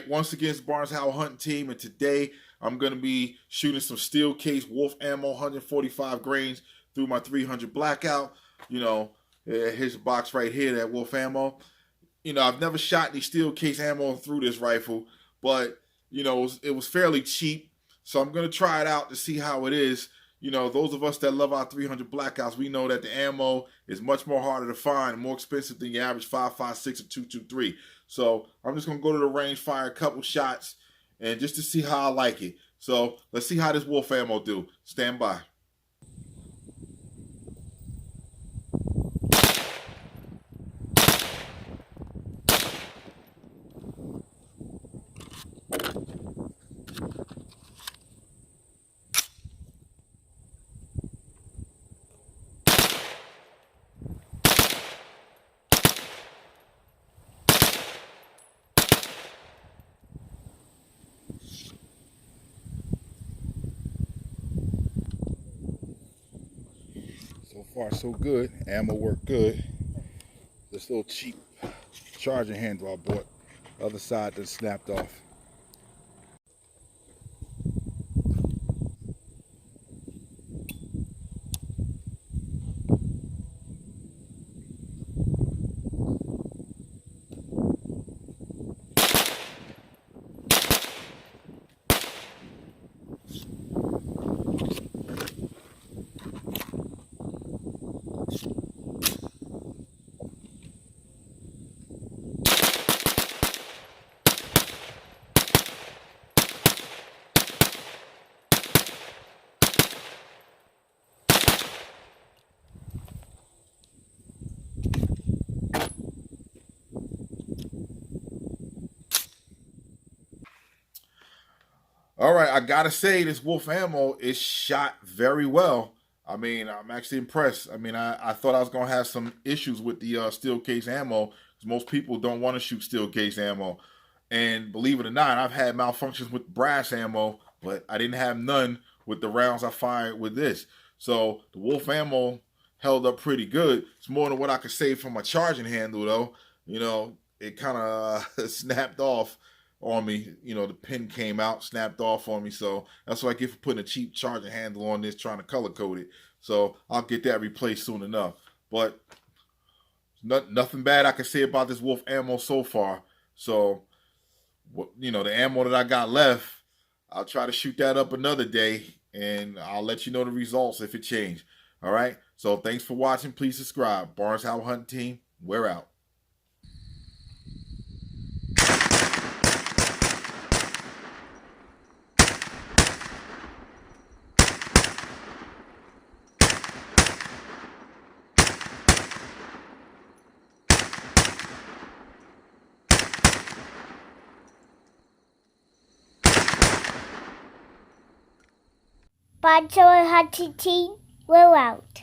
once again, it's Barnes Howell Hunting Team, and today I'm going to be shooting some steel case wolf ammo, 145 grains through my 300 Blackout. Here's a box right here, that wolf ammo. I've never shot any steel case ammo through this rifle, but it was fairly cheap, so I'm going to try it out to see how it is. Those of us that love our 300 Blackouts, we know that the ammo is much more harder to find and more expensive than your average 5.56 or 2.23. So I'm just going to go to the range, fire a couple shots, and just to see how I like it. So let's see how this wolf ammo do. Stand by. So far, so good. Ammo worked good. This little cheap charging handle I bought, the other side that snapped off. All right, I gotta say this wolf ammo is shot very well. I mean, I'm actually impressed. I mean, I thought I was gonna have some issues with the steel case ammo, because most people don't want to shoot steel case ammo. And believe it or not, I've had malfunctions with brass ammo, but I didn't have none with the rounds I fired with this. So the wolf ammo held up pretty good. It's more than what I could say from my charging handle, though. It kind of snapped off on me. The pin came out, snapped off on me. So that's what I get for putting a cheap charging handle on this, trying to color code it. So I'll get that replaced soon enough. But nothing bad I can say about this wolf ammo so far. So, the ammo that I got left, I'll try to shoot that up another day, and I'll let you know the results if it changed. All right? So thanks for watching. Please subscribe. Barnes Howell Hunting Team, we're out. Barnes Howell Hunting Team, we're out.